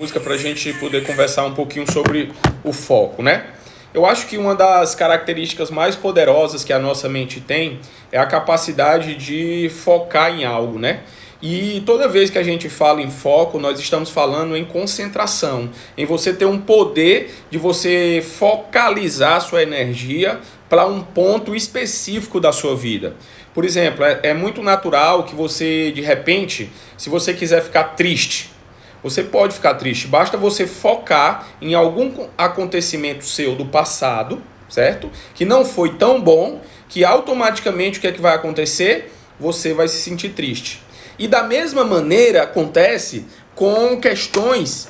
Música para a gente poder conversar um pouquinho sobre o foco, né? Eu acho que uma das características mais poderosas que a nossa mente tem é a capacidade de focar em algo, né? E toda vez que a gente fala em foco, nós estamos falando em concentração, em você ter um poder de você focalizar a sua energia para um ponto específico da sua vida. Por exemplo, é muito natural que você, de repente, se você quiser ficar triste, você pode ficar triste, basta você focar em algum acontecimento seu do passado, certo? Que não foi tão bom, que automaticamente o que é que vai acontecer? Você vai se sentir triste. E da mesma maneira acontece com questões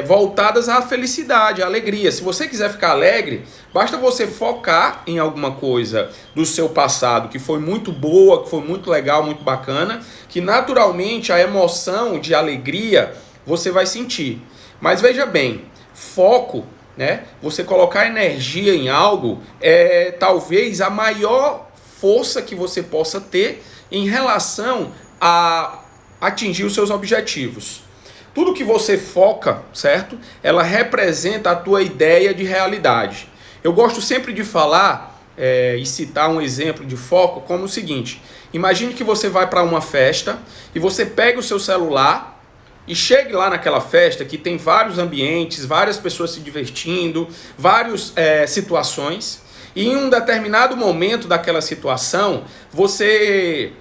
voltadas à felicidade, à alegria. Se você quiser ficar alegre, basta você focar em alguma coisa do seu passado que foi muito boa, que foi muito legal, muito bacana, que naturalmente a emoção de alegria você vai sentir. Mas veja bem, foco, né? Você colocar energia em algo é talvez a maior força que você possa ter em relação a atingir os seus objetivos. Tudo que você foca, certo? Ela representa a tua ideia de realidade. Eu gosto sempre de falar e citar um exemplo de foco como o seguinte: imagine que você vai para uma festa e você pega o seu celular e chegue lá naquela festa que tem vários ambientes, várias pessoas se divertindo, várias situações, e em um determinado momento daquela situação, você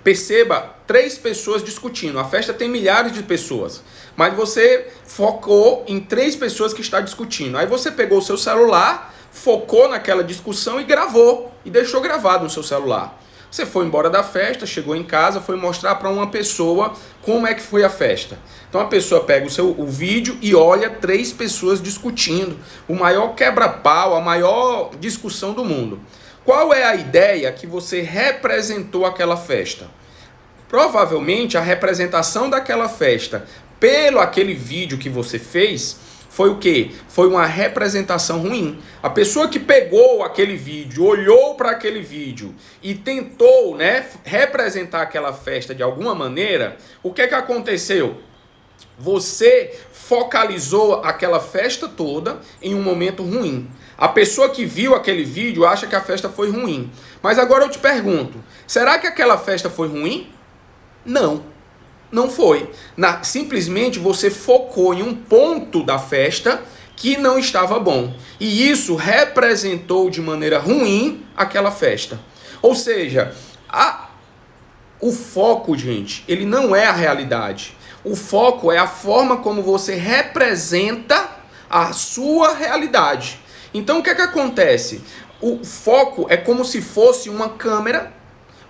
perceba 3 pessoas discutindo. A festa tem milhares de pessoas, mas você focou em 3 pessoas que estão discutindo. Aí você pegou o seu celular, focou naquela discussão e gravou, e deixou gravado no seu celular. Você foi embora da festa, chegou em casa, foi mostrar para uma pessoa como é que foi a festa. Então a pessoa pega o vídeo e olha 3 pessoas discutindo, o maior quebra-pau, a maior discussão do mundo. Qual é a ideia que você representou aquela festa? Provavelmente a representação daquela festa pelo aquele vídeo que você fez foi o quê? Foi uma representação ruim. A pessoa que pegou aquele vídeo, olhou para aquele vídeo e tentou, né, representar aquela festa de alguma maneira, o que é que aconteceu? Você focalizou aquela festa toda em um momento ruim. A pessoa que viu aquele vídeo acha que a festa foi ruim. Mas agora eu te pergunto, será que aquela festa foi ruim? Não. Não foi. Simplesmente você focou em um ponto da festa que não estava bom. E isso representou de maneira ruim aquela festa. Ou seja, o foco, gente, ele não é a realidade. O foco é a forma como você representa a sua realidade. Então o que é que acontece? O foco é como se fosse uma câmera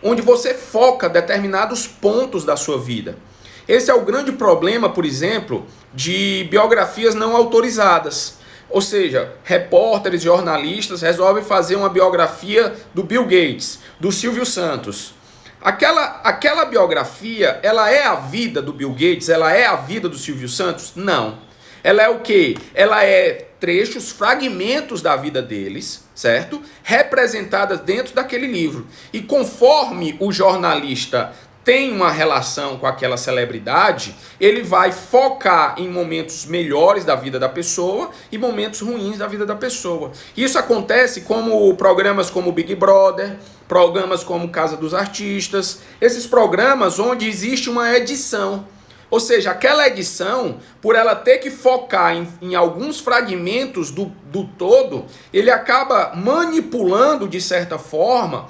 onde você foca determinados pontos da sua vida. Esse é o grande problema, por exemplo, de biografias não autorizadas. Ou seja, repórteres, jornalistas resolvem fazer uma biografia do Bill Gates, do Silvio Santos. Aquela biografia, ela é a vida do Bill Gates? Ela é a vida do Silvio Santos? Não. Ela é o quê? Ela é trechos, fragmentos da vida deles, certo? Representadas dentro daquele livro. E conforme o jornalista tem uma relação com aquela celebridade, ele vai focar em momentos melhores da vida da pessoa e momentos ruins da vida da pessoa. Isso acontece como programas como Big Brother, programas como Casa dos Artistas, esses programas onde existe uma edição. Ou seja, aquela edição, por ela ter que focar em alguns fragmentos do todo, ele acaba manipulando, de certa forma,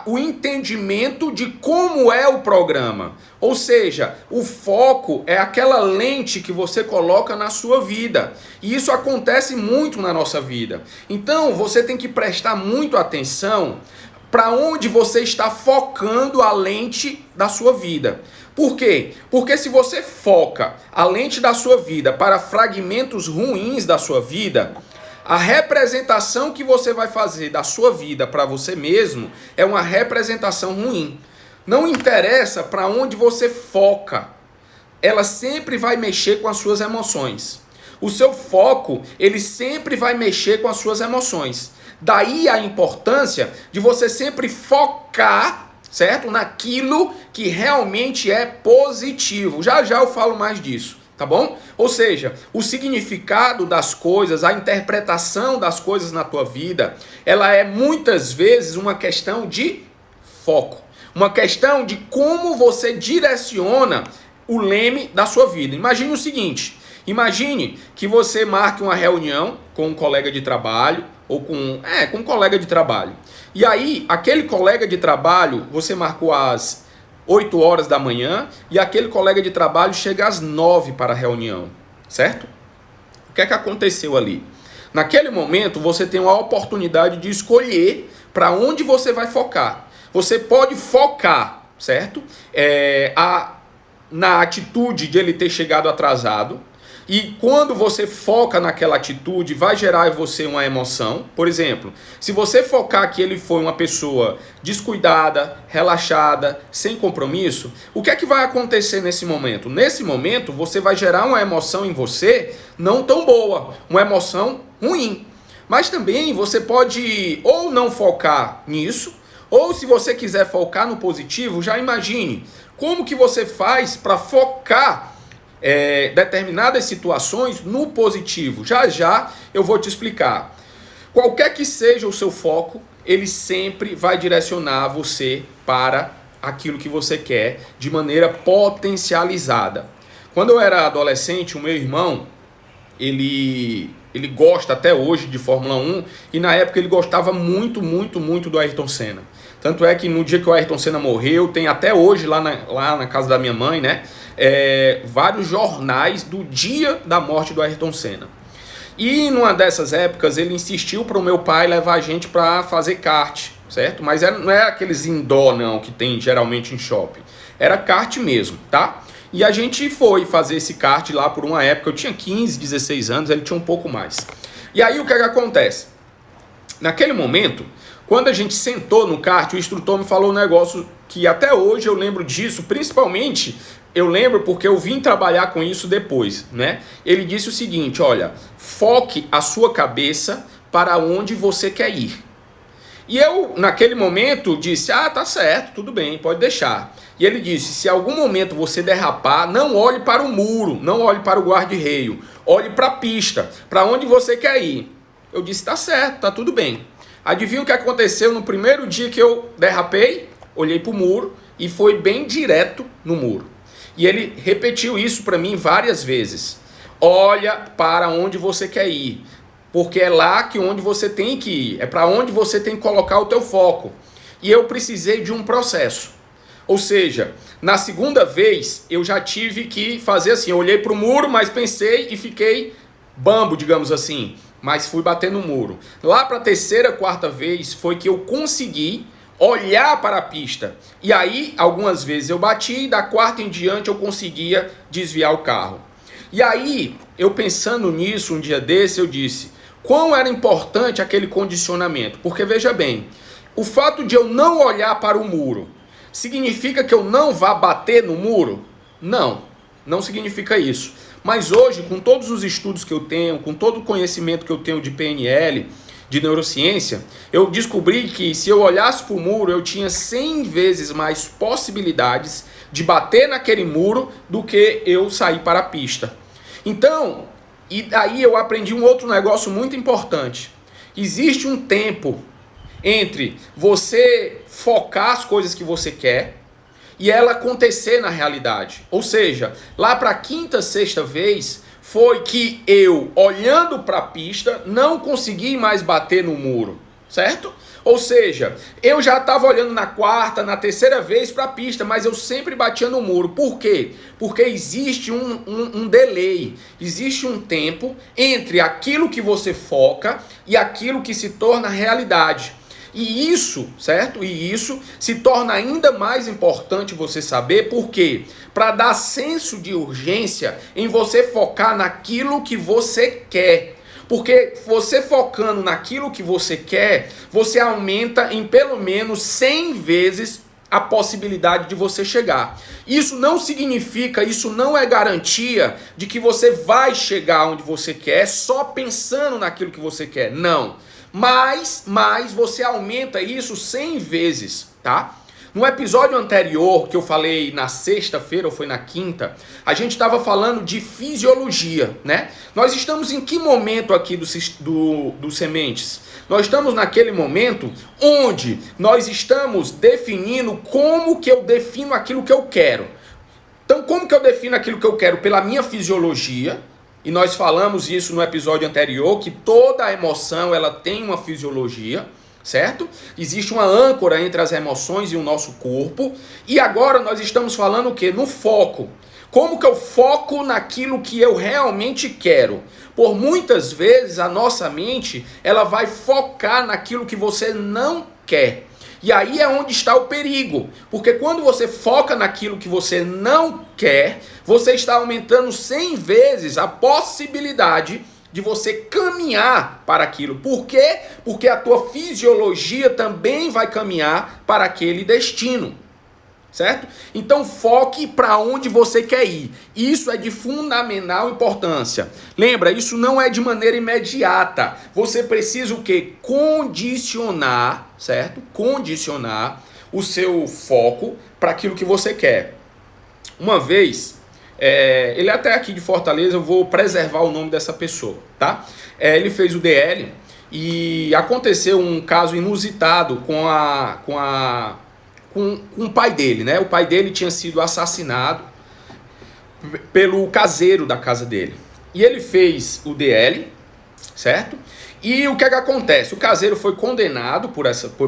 o entendimento de como é o programa. Ou seja, o foco é aquela lente que você coloca na sua vida. E isso acontece muito na nossa vida. Então, você tem que prestar muito atenção para onde você está focando a lente da sua vida. Por quê? Porque se você foca a lente da sua vida para fragmentos ruins da sua vida, a representação que você vai fazer da sua vida para você mesmo é uma representação ruim. Não interessa para onde você foca, ela sempre vai mexer com as suas emoções. O seu foco, ele sempre vai mexer com as suas emoções. Daí a importância de você sempre focar certo? Naquilo que realmente é positivo. Já já eu falo mais disso, tá bom? Ou seja, o significado das coisas, a interpretação das coisas na tua vida, ela é muitas vezes uma questão de foco, uma questão de como você direciona o leme da sua vida. Imagine o seguinte, imagine que você marque uma reunião com um colega de trabalho, ou com um colega de trabalho. E aí, aquele colega de trabalho, você marcou às 8 horas da manhã, e aquele colega de trabalho chega às 9 para a reunião, certo? O que é que aconteceu ali? Naquele momento, você tem uma oportunidade de escolher para onde você vai focar. Você pode focar, certo? Na atitude de ele ter chegado atrasado. E quando você foca naquela atitude, vai gerar em você uma emoção. Por exemplo, se você focar que ele foi uma pessoa descuidada, relaxada, sem compromisso, o que é que vai acontecer nesse momento? Nesse momento, você vai gerar uma emoção em você não tão boa, uma emoção ruim. Mas também você pode ou não focar nisso, ou se você quiser focar no positivo, já imagine como que você faz para focar determinadas situações no positivo. Já já eu vou te explicar. Qualquer que seja o seu foco, ele sempre vai direcionar você para aquilo que você quer de maneira potencializada. Quando eu era adolescente, o meu irmão, ele gosta até hoje de Fórmula 1 e na época ele gostava muito do Ayrton Senna. Tanto é que no dia que o Ayrton Senna morreu, tem até hoje lá na casa da minha mãe, né? Vários jornais do dia da morte do Ayrton Senna. E numa dessas épocas ele insistiu para o meu pai levar a gente para fazer kart, certo? Mas não é aqueles indoor não, que tem geralmente em shopping. Era kart mesmo, tá? E a gente foi fazer esse kart lá por uma época, eu tinha 15, 16 anos, ele tinha um pouco mais. E aí o que acontece? Naquele momento, quando a gente sentou no kart, o instrutor me falou um negócio que até hoje eu lembro disso, principalmente eu lembro porque eu vim trabalhar com isso depois, né? Ele disse o seguinte, olha, foque a sua cabeça para onde você quer ir. E eu, naquele momento, disse, tá certo, tudo bem, pode deixar. E ele disse, se algum momento você derrapar, não olhe para o muro, não olhe para o guarda-reio, olhe para a pista, para onde você quer ir. Eu disse, tá certo, tá tudo bem. Adivinha o que aconteceu no primeiro dia que eu derrapei? Olhei para o muro e foi bem direto no muro. E ele repetiu isso para mim várias vezes. Olha para onde você quer ir, porque é lá que onde você tem que ir, é para onde você tem que colocar o teu foco. E eu precisei de um processo. Ou seja, na segunda vez eu já tive que fazer assim, eu olhei para o muro, mas pensei e fiquei bambo, digamos assim, mas fui bater no muro. Lá para a terceira, quarta vez foi que eu consegui olhar para a pista. E aí, algumas vezes eu bati e da quarta em diante eu conseguia desviar o carro. E aí, eu pensando nisso um dia desse, eu disse, quão era importante aquele condicionamento? Porque veja bem, o fato de eu não olhar para o muro, significa que eu não vá bater no muro? Não, não significa isso. Mas hoje, com todos os estudos que eu tenho, com todo o conhecimento que eu tenho de PNL, de neurociência, eu descobri que se eu olhasse para o muro, eu tinha 100 vezes mais possibilidades de bater naquele muro do que eu sair para a pista. Então, e aí eu aprendi um outro negócio muito importante. Existe um tempo entre você focar as coisas que você quer e ela acontecer na realidade. Ou seja, lá para a quinta, sexta vez, foi que eu, olhando para a pista, não consegui mais bater no muro, certo? Ou seja, eu já estava olhando na quarta, na terceira vez para a pista, mas eu sempre batia no muro. Por quê? Porque existe um delay, existe um tempo entre aquilo que você foca e aquilo que se torna realidade. E isso, certo? E isso se torna ainda mais importante você saber, por quê? Para dar senso de urgência em você focar naquilo que você quer. Porque você focando naquilo que você quer, você aumenta em pelo menos 100 vezes a possibilidade de você chegar. Isso não significa, isso não é garantia de que você vai chegar onde você quer só pensando naquilo que você quer. Não. Mas você aumenta isso 100 vezes, tá? No episódio anterior, que eu falei na sexta-feira ou foi na quinta, a gente estava falando de fisiologia, né? Nós estamos em que momento aqui do Sementes? Nós estamos naquele momento onde nós estamos definindo como que eu defino aquilo que eu quero. Então, como que eu defino aquilo que eu quero? Pela minha fisiologia, e nós falamos isso no episódio anterior, que toda emoção ela tem uma fisiologia, certo? Existe uma âncora entre as emoções e o nosso corpo. E agora nós estamos falando o quê? No foco. Como que eu foco naquilo que eu realmente quero? Por muitas vezes a nossa mente ela vai focar naquilo que você não quer. E aí é onde está o perigo. Porque quando você foca naquilo que você não quer, você está aumentando 100 vezes a possibilidade de você caminhar para aquilo. Por quê? Porque a tua fisiologia também vai caminhar para aquele destino. Certo? Então foque para onde você quer ir. Isso é de fundamental importância. Lembra, isso não é de maneira imediata. Você precisa o quê? Condicionar, certo? Condicionar o seu foco para aquilo que você quer. Uma vez, ele é até aqui de Fortaleza, eu vou preservar o nome dessa pessoa, tá? Ele fez o DL e aconteceu um caso inusitado com o pai dele, né? O pai dele tinha sido assassinado pelo caseiro da casa dele. E ele fez o DL, certo? E o que é que acontece? O caseiro foi condenado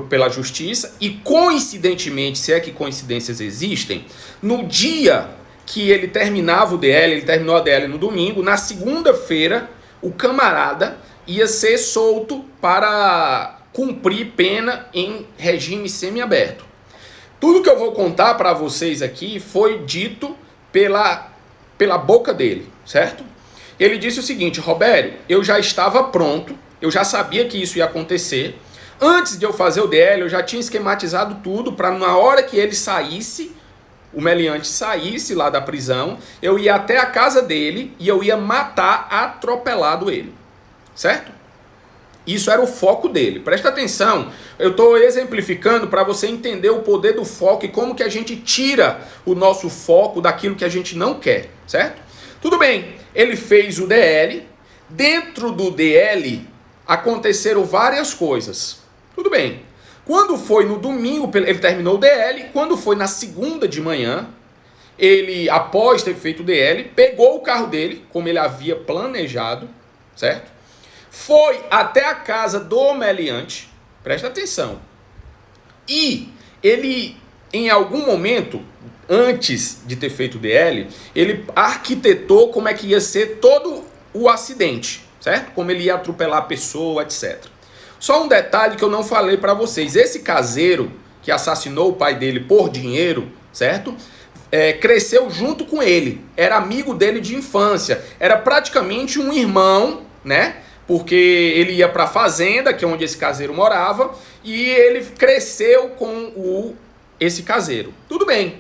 pela justiça e, coincidentemente, se é que coincidências existem, no dia que ele terminava o DL, ele terminou a DL no domingo, na segunda-feira, o camarada ia ser solto para cumprir pena em regime semiaberto. Tudo que eu vou contar para vocês aqui foi dito pela boca dele, certo? Ele disse o seguinte: Robério, eu já estava pronto, eu já sabia que isso ia acontecer. Antes de eu fazer o DL, eu já tinha esquematizado tudo para na hora que ele saísse, o meliante saísse lá da prisão, eu ia até a casa dele e eu ia matar atropelado ele, certo? Isso era o foco dele. Presta atenção, eu estou exemplificando para você entender o poder do foco e como que a gente tira o nosso foco daquilo que a gente não quer, certo? Tudo bem, ele fez o DL, dentro do DL aconteceram várias coisas, tudo bem. Quando foi no domingo, ele terminou o DL, quando foi na segunda de manhã, ele, após ter feito o DL, pegou o carro dele, como ele havia planejado, certo? Foi até a casa do meliante, presta atenção, e ele, em algum momento, antes de ter feito o DL, ele arquitetou como é que ia ser todo o acidente, certo? Como ele ia atropelar a pessoa, etc. Só um detalhe que eu não falei para vocês, esse caseiro que assassinou o pai dele por dinheiro, certo? Cresceu junto com ele, era amigo dele de infância, era praticamente um irmão, né? Porque ele ia para a fazenda, que é onde esse caseiro morava, e ele cresceu com esse caseiro. Tudo bem.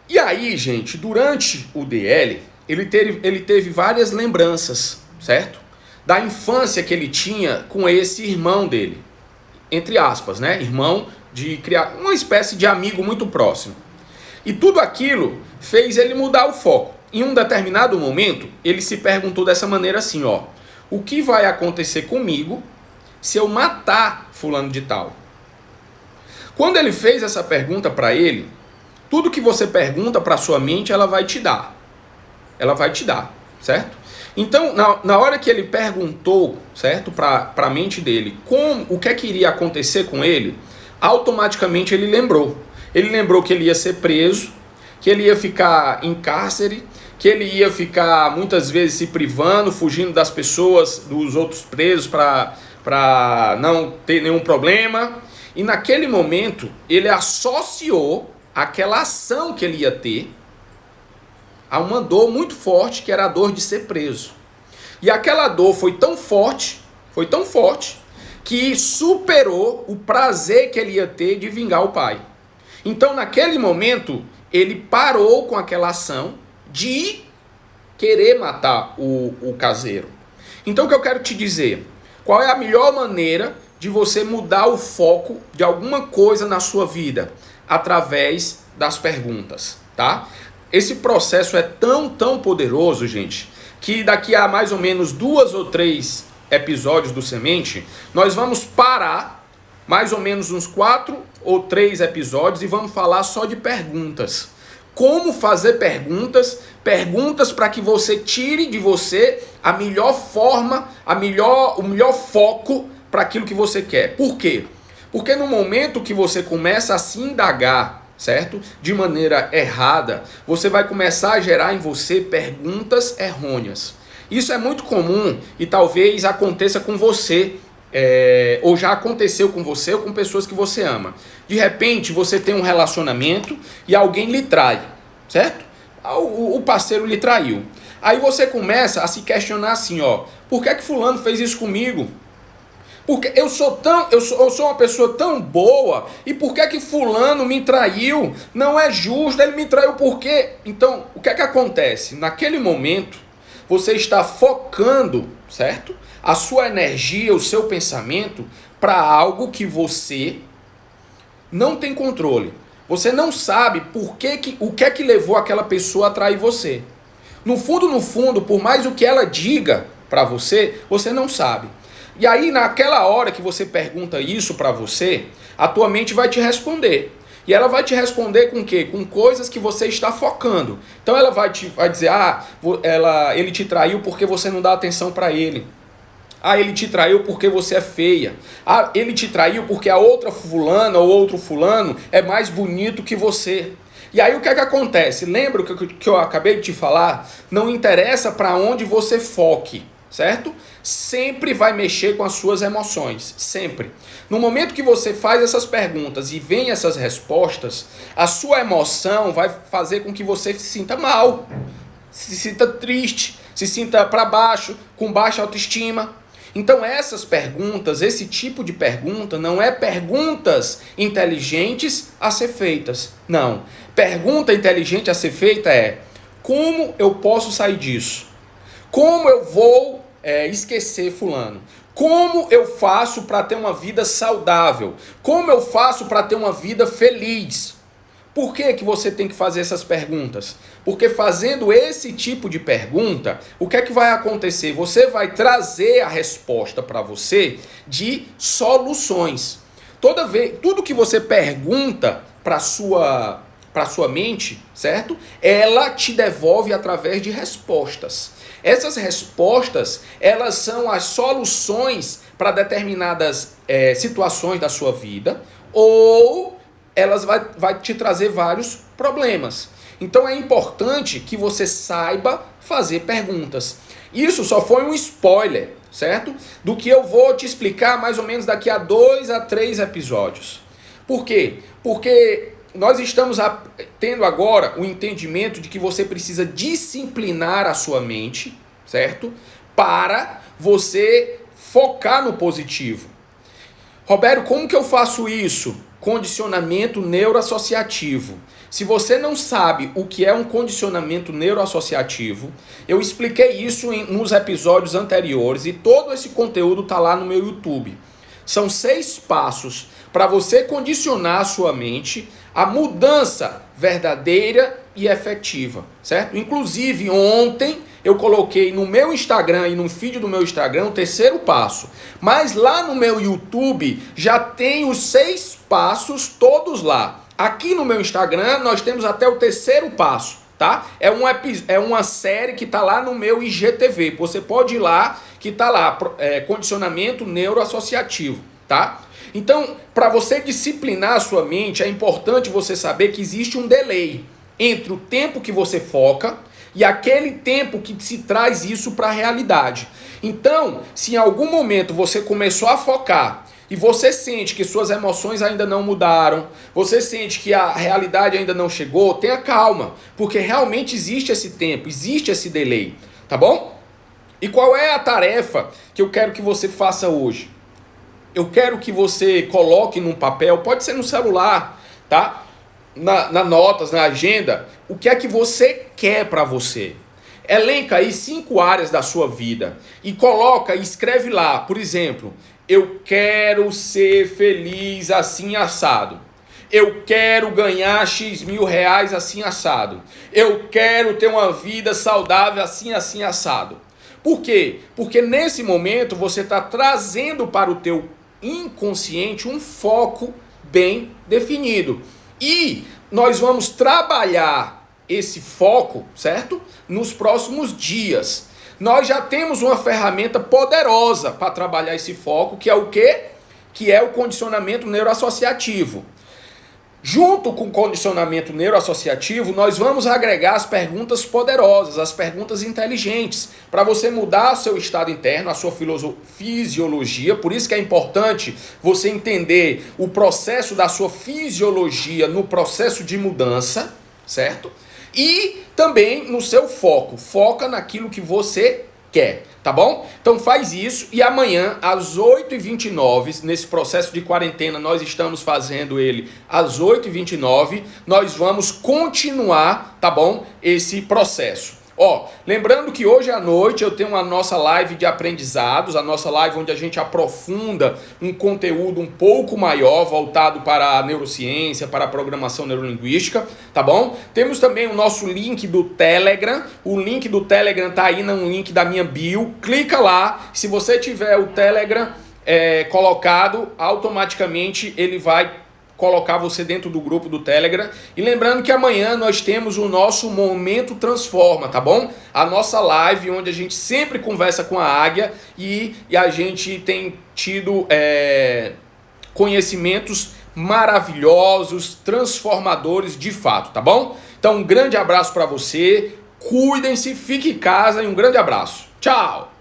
E aí, gente, durante o DL, ele teve várias lembranças, certo? Da infância que ele tinha com esse irmão dele. Entre aspas, né? Irmão de criar uma espécie de amigo muito próximo. E tudo aquilo fez ele mudar o foco. Em um determinado momento, ele se perguntou dessa maneira assim, ó: o que vai acontecer comigo se eu matar fulano de tal? Quando ele fez essa pergunta para ele, tudo que você pergunta para sua mente, ela vai te dar. Ela vai te dar, certo? Então, na hora que ele perguntou, certo, para a mente dele, o que é que iria acontecer com ele, automaticamente ele lembrou. Ele lembrou que ele ia ser preso, que ele ia ficar em cárcere, que ele ia ficar muitas vezes se privando, fugindo das pessoas, dos outros presos para não ter nenhum problema. E naquele momento ele associou aquela ação que ele ia ter a uma dor muito forte, que era a dor de ser preso. E aquela dor foi tão forte, que superou o prazer que ele ia ter de vingar o pai. Então naquele momento ele parou com aquela ação de querer matar o caseiro. Então o que eu quero te dizer? Qual é a melhor maneira de você mudar o foco de alguma coisa na sua vida? através das perguntas, tá? Esse processo é tão poderoso, gente, que daqui a mais ou menos 2 ou 3 episódios do Semente, nós vamos parar mais ou menos uns 4 ou 3 episódios e vamos falar só de perguntas. Como fazer perguntas para que você tire de você a melhor forma, o melhor foco para aquilo que você quer. Por quê? Porque no momento que você começa a se indagar, certo? De maneira errada, você vai começar a gerar em você perguntas errôneas. Isso é muito comum e talvez aconteça com você, ou já aconteceu com você ou com pessoas que você ama. De repente, você tem um relacionamento e alguém lhe trai, certo? O parceiro lhe traiu. Aí você começa a se questionar assim, ó, por que fulano fez isso comigo? Porque eu sou uma pessoa tão boa, e por que fulano me traiu? Não é justo, ele me traiu por quê? Então, o que acontece? Naquele momento, você está focando, certo? A sua energia, o seu pensamento para algo que você não tem controle. Você não sabe o que é que levou aquela pessoa a trair você. No fundo, por mais o que ela diga para você, você não sabe. E aí, naquela hora que você pergunta isso para você, a tua mente vai te responder. E ela vai te responder com o quê? Com coisas que você está focando. Então ela vai dizer, ele te traiu porque você não dá atenção para ele. Ele te traiu porque você é feia. Ele te traiu porque a outra fulana ou outro fulano é mais bonito que você. E aí o que acontece? Lembra o que eu acabei de te falar? Não interessa para onde você foque, certo? Sempre vai mexer com as suas emoções, sempre. No momento que você faz essas perguntas e vem essas respostas, a sua emoção vai fazer com que você se sinta mal, se sinta triste, se sinta para baixo, com baixa autoestima. Então essas perguntas, esse tipo de pergunta não é perguntas inteligentes a ser feitas. Não. Pergunta inteligente a ser feita é: como eu posso sair disso? Como eu vou esquecer fulano? Como eu faço para ter uma vida saudável? Como eu faço para ter uma vida feliz? Por que você tem que fazer essas perguntas? Porque fazendo esse tipo de pergunta, o que é que vai acontecer? Você vai trazer a resposta para você de soluções. Tudo que você pergunta para sua mente, certo? Ela te devolve através de respostas. Essas respostas, elas são as soluções para determinadas situações da sua vida, ou elas vai te trazer vários problemas. Então é importante que você saiba fazer perguntas. Isso só foi um spoiler, certo? Do que eu vou te explicar mais ou menos daqui a 2 a 3 episódios. Por quê? Porque nós estamos tendo agora o entendimento de que você precisa disciplinar a sua mente, certo? Para você focar no positivo. Roberto, como que eu faço isso? Condicionamento neuroassociativo. Se você não sabe o que é um condicionamento neuroassociativo, eu expliquei isso nos episódios anteriores e todo esse conteúdo está lá no meu YouTube. São 6 passos para você condicionar a sua mente à mudança verdadeira e efetiva, certo? Inclusive, ontem eu coloquei no meu Instagram e no feed do meu Instagram o 3º passo. Mas lá no meu YouTube já tem os 6 passos todos lá. Aqui no meu Instagram nós temos até o 3º passo, tá? É uma série que tá lá no meu IGTV. Você pode ir lá, que tá lá, condicionamento neuroassociativo, tá? Então, para você disciplinar a sua mente, é importante você saber que existe um delay entre o tempo que você foca e aquele tempo que se traz isso para a realidade. Então, se em algum momento você começou a focar e você sente que suas emoções ainda não mudaram, você sente que a realidade ainda não chegou, tenha calma, porque realmente existe esse tempo, existe esse delay, tá bom? E qual é a tarefa que eu quero que você faça hoje? Eu quero que você coloque num papel, pode ser no celular, tá? Na notas, na agenda, o que é que você quer para você. Elenca aí 5 áreas da sua vida e coloca e escreve lá, por exemplo, eu quero ser feliz assim assado. Eu quero ganhar X mil reais assim assado. Eu quero ter uma vida saudável assim, assim assado. Por quê? Porque nesse momento você está trazendo para o teu inconsciente um foco bem definido. E nós vamos trabalhar esse foco, certo? Nos próximos dias. Nós já temos uma ferramenta poderosa para trabalhar esse foco, que é o quê? Que é o condicionamento neuroassociativo. Junto com o condicionamento neuroassociativo, nós vamos agregar as perguntas poderosas, as perguntas inteligentes, para você mudar seu estado interno, a sua fisiologia. Por isso que é importante você entender o processo da sua fisiologia no processo de mudança, certo? E também no seu foco. Foca naquilo que você quer, tá bom? Então faz isso e amanhã às 8h29, nesse processo de quarentena, nós estamos fazendo ele às 8h29, nós vamos continuar, tá bom? Esse processo. Ó, lembrando que hoje à noite eu tenho a nossa live de aprendizados, a nossa live onde a gente aprofunda um conteúdo um pouco maior, voltado para a neurociência, para a programação neurolinguística, tá bom? Temos também o nosso link do Telegram, o link do Telegram tá aí no link da minha bio, clica lá, se você tiver o Telegram colocado, automaticamente ele vai colocar você dentro do grupo do Telegram. E lembrando que amanhã nós temos o nosso Momento Transforma, tá bom? A nossa live onde a gente sempre conversa com a Águia e a gente tem tido conhecimentos maravilhosos, transformadores de fato, tá bom? Então um grande abraço para você, cuidem-se, fique em casa e um grande abraço. Tchau!